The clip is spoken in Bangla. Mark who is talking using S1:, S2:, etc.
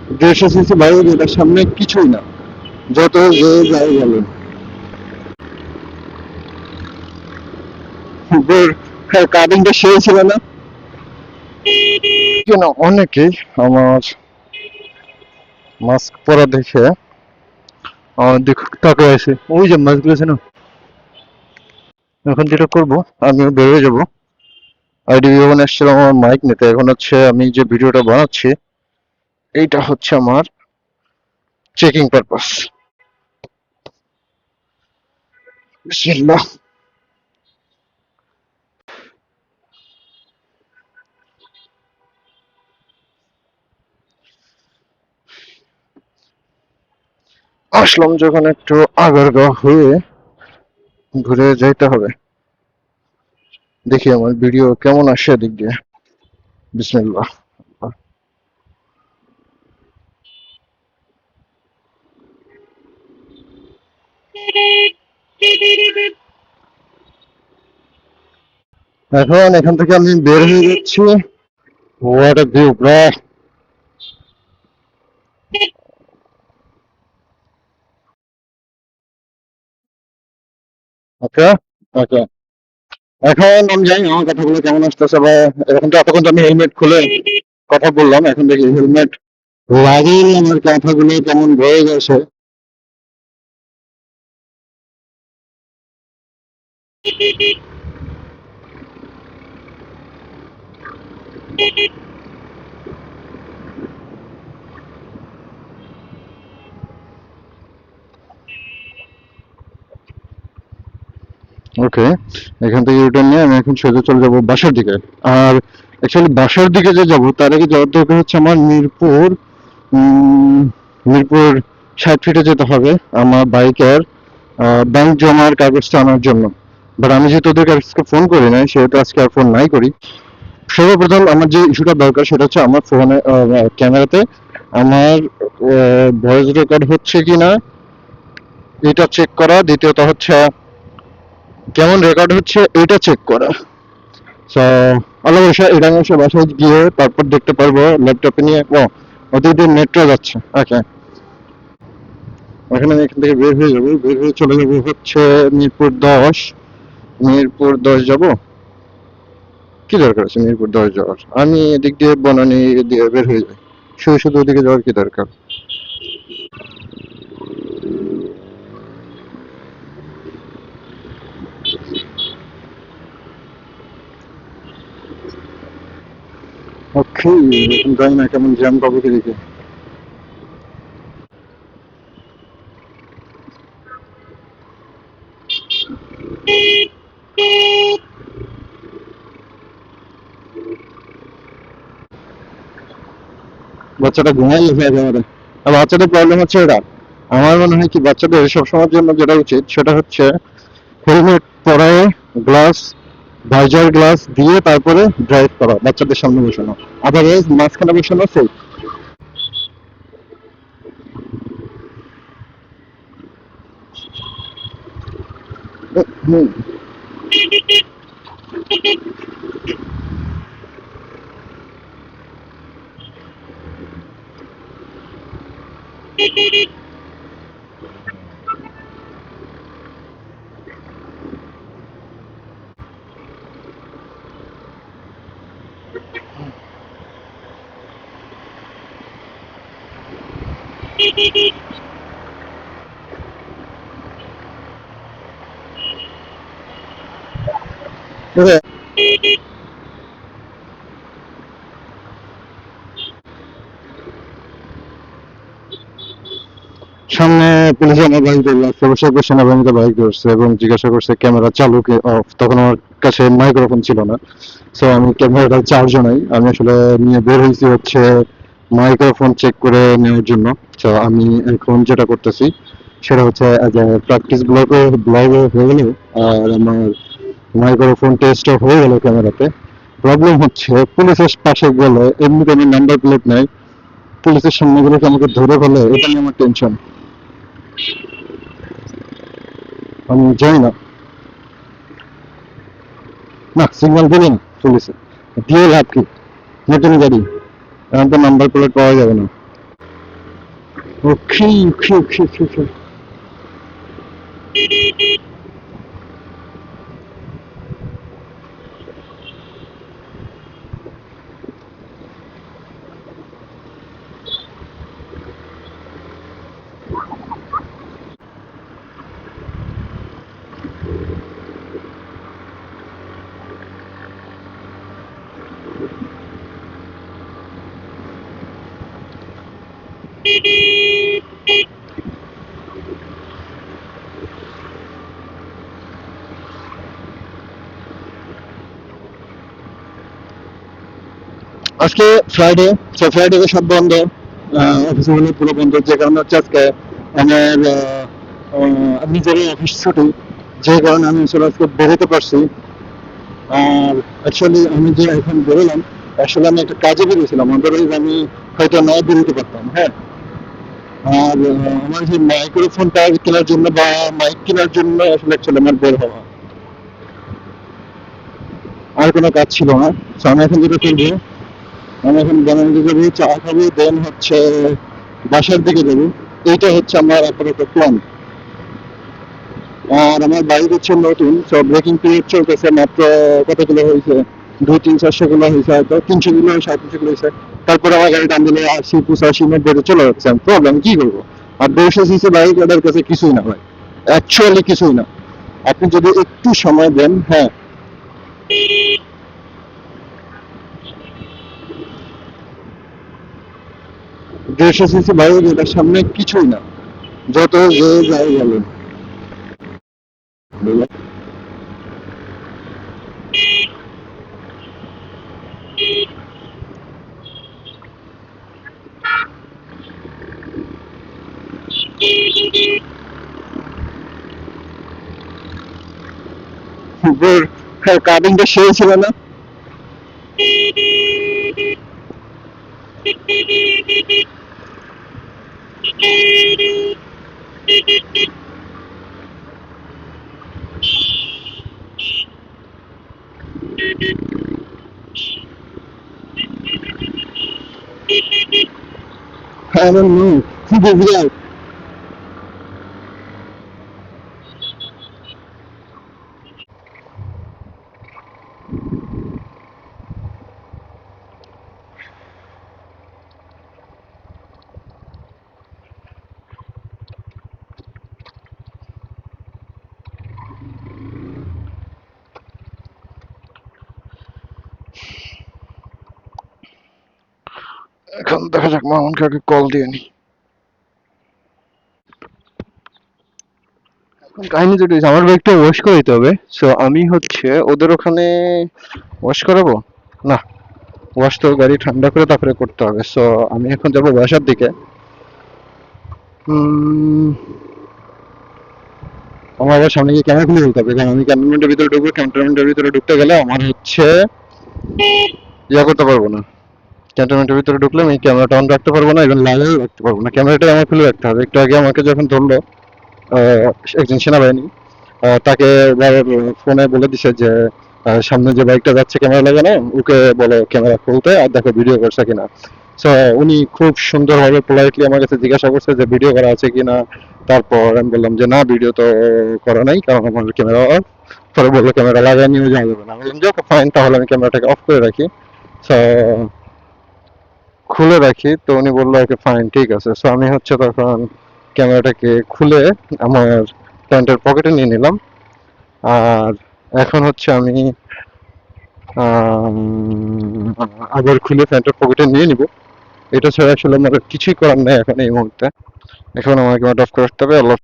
S1: 150 সিসি বাইক, এটার সামনে কিছুই না, যত যে যাই বলেন। কাটিংটা সেই ছিল না কেন, অনেকেই আমার মাস্ক পরা দেখে আমার দিক তাকে আছে, ওই যে মাছগুলো আছে না। এখন যেটা করবো, আমিও বেরিয়ে যাবো। আইডিবি যখন এসেছিলাম আমার মাইক নিতে, এখন হচ্ছে আমি যে ভিডিওটা বানাচ্ছি এইটা হচ্ছে আমার চেকিং পারপাস। বিসমিল্লাহ। আসলাম যখন একটু আগারগা হয়ে ঘুরে যাইতে হবে, দেখি আমার ভিডিও কেমন আসে দিক দিয়ে। বিসমিল্লাহ। এখন এখান থেকে আমি বের হয়ে যাচ্ছি। What a view bro. Okay, okay. এখন আমি জানি না আমার কথাগুলো কেমন আসতেছে, বা এখন তো এতক্ষণ তো আমি হেলমেট খুলে কথা বললাম, এখন দেখি হেলমেট লাগিয়ে আমার কথাগুলো কেমন বয়ে গেছে। ওকে, এখান থেকে রিটার্ন নিয়ে আমি এখন সোজা চলে যাবো বাসার দিকে। আর অ্যাকচুয়ালি বাসার দিকে যে যাবো তার আগে যাওয়ার দরকার হচ্ছে আমার মিরপুর, মিরপুর 60 ফিটে যেতে হবে আমার বাইকের ব্যাংক জমার কাগজটা আনার জন্য। বাট আমি যেহেতু ওদের কাছে ফোন করি নাই, সেহেতু আজকে আর ফোন নাই করি। সর্বপ্রথম আমার যে ইস্যুটা দরকার সেটা হচ্ছে আমার ফোনে ক্যামেরাতে আমার ভয়েস রেকর্ড হচ্ছে কিনা এটা চেক করা, দ্বিতীয়ত হচ্ছে কেমন রেকর্ড হচ্ছে এটা চেক করা। সো আল্লাহ ভরসা, এটা আমি বাসায় গিয়ে তারপর দেখতে পারবো ল্যাপটপে নিয়ে। ও, ওদিকে মেট্রো যাচ্ছে। ওকে, এখন আমি এখান থেকে বের হয়ে যাবো, বের হয়ে চলে যাবো হচ্ছে মিরপুর 10। মিরপুর 10 যাব, কি দরকার আছে মিরপুর 10 যাওয়ার, আমি এদিক দিয়ে বনানী দিয়ে বের হয়ে যাই, শুধু শুধু ওদিকে যাওয়ার কি দরকার। ওকে, এখন জানি না কেমন জ্যাম পাবো এদিকে। বাচ্চাটা ঘুমাই গেছে একেবারে। আর বাচ্চাদের প্রবলেম হচ্ছে এটা, আমার মনে হয় কি বাচ্চাদের সবসময়ের জন্য যেটা উচিত সেটা হচ্ছে হেলমেট পরায়, গ্লাস, ভাইজার গ্লাস দিয়ে তারপরে ড্রাইভ করা, বাচ্চাদের সামনে বসানো। আদারওয়াইজ মাঝখানে বসানো সেফ। হুম। সামনে পুলিশ আমার বাইক ধরলো, অবশ্যই সেনাবাহিনীতে বাইক ধরছে এবং জিজ্ঞাসা করছে ক্যামেরা চালু কি অফ। তখন আমার কাছে মাইক্রোফোন ছিল না, সো আমি ক্যামেরাটা চার্জও নাই, আমি আসলে নিয়ে বের হয়েছি হচ্ছে মাইক্রোফোন চেক করে নেওয়ার জন্য। তো আমি এখন যেটা করতেছি সেটা হচ্ছে প্র্যাকটিস ব্লগ হয়ে গেল, আর আমার মাইক্রোফোন টেস্টও হয়ে গেল ক্যামেরাতে। প্রবলেম হচ্ছে পুলিশের পাশে গেলে এমনি কোনো নাম্বার প্লেট নাই, পুলিশের সামনে গেলে কি আমাকে ধরে ফেলে, এটা নিয়ে আমার টেনশন। আমি জানি না, না সিগন্যাল দিলেন পুলিশে, দিয়ে লাভ কি, নতুন গাড়ি, এখন তো নাম্বার প্লেট পাওয়া যাবে না। ওকে ওকে ওকে ওকে ওকে। আজকে ফ্রাইডে, তো ফ্রাইডে সব বন্ধ, অফিস গুলো পুরো বন্ধ, যে কারণে হচ্ছে আজকে আমার নিজেরই অফিস ছুটি, যে কারণে আমি আসলে আজকে বেরোতে পারছি। আর অ্যাকচুয়ালি আমি যে এখন বেরোলাম, আসলে আমি একটা কাজে বেরিয়েছিলাম, আদারওয়াইজ আমি হয়তো না বেরোতে পারতাম। হ্যাঁ, আর আমার যে মাইক্রোফোনটা কেনার জন্য বা মাইক কেনার জন্য আসলে অ্যাকচুয়ালি আমার বের হওয়া, আর কোনো কাজ ছিল না। তো আমি এখন যেটা করবো, আমি এখন বানাতে যাবো, চা খাবো, দেন হচ্ছে বাসার দিকে যাবো। এইটা হচ্ছে আমার আপাতত প্ল্যান। আর আমার বাইক হচ্ছে নতুন, সব ব্রেকিং পিরিয়ড চলতেছে মাত্র, কতগুলো হয়েছে, 200-400 কিলো হয়েছে, হয়তো 300 কিলো, 350 কিলো হয়েছে। তারপরে আমার গাড়ি টান দিলে 80, 85, 90 চলে যাচ্ছে। প্রবলেম কি করবো? আর 200 সিসি বাইক ওদের কাছে কিছুই না ভাই, অ্যাকচুয়ালি কিছুই না। আপনি যদি একটু সময় দেন, হ্যাঁ, 200 সিসি বাইক এটার সামনে কিছুই না, যত যে যাই বলেন। কাটিংটা সেই ছিল না। I don't know. Figure it out. এখন দেখা যাক মামুন কাকে কল দিয়ে নি। কাহিনী যেটা হয়েছে, আমার বাইকটা ওয়াশ করে দিতে হবে। সো আমি হচ্ছে ওদের ওখানে ওয়াশ করাবো না, ওয়াশ তো গাড়ি ঠান্ডা করে তারপরে করতে হবে। সো আমি এখন যাবো বাসার দিকে। উম, আমার আবার সামনে গিয়ে ক্যামেরা খুলে দিতে হবে, কারণ আমি ক্যান্টনমেন্টের ভিতরে ঢুকবো, ক্যান্টনমেন্টের ভিতরে ঢুকতে গেলে আমার হচ্ছে ইয়া করতে পারবো না। ক্যান্টনমেন্টের ভিতরে ঢুকলে আমি ক্যামেরাটা অন রাখতে পারবো না, ইভেন লাইভেও রাখতে পারবো না। ক্যামেরাটা আমার খুলে রাখতে হবে। একটু আগে আমাকে যখন ধরলো একজন সেনাবাহিনী, তাকে ফোনে বলে দিছে যে সামনে যে বাইকটা যাচ্ছে ক্যামেরা লাগানো, ওকে বলো ক্যামেরা খুলতে, আর দেখো ভিডিও করছে কিনা। সো উনি খুব সুন্দরভাবে পোলাইটলি আমার কাছে জিজ্ঞাসা করছে যে ভিডিও করা আছে কিনা। তারপর আমি বললাম যে না, ভিডিও তো করা নাই, কারণ আমার ক্যামেরা অফ। পরে বললো ক্যামেরা লাগাই নিয়ে যাওয়া যাবে না। আমি বললাম যে ওকে ফাইন, তাহলে আমি ক্যামেরাটাকে অফ করে রাখি। সো খুলে রাখি। তো উনি বললো ওকে ফাইন, ঠিক আছে। সো আমি হচ্ছে তখন ক্যামেরাটাকে খুলে আমার প্যান্টের পকেটে নিয়ে নিলাম। আর এখন হচ্ছে আমি আবার খুলে প্যান্টের পকেটে নিয়ে নিব। এটা ছাড়া আসলে আমার কিছুই করার নেই এখন এই মুহূর্তে। এখন আমাকে অফ করতে হবে। আল্লাহ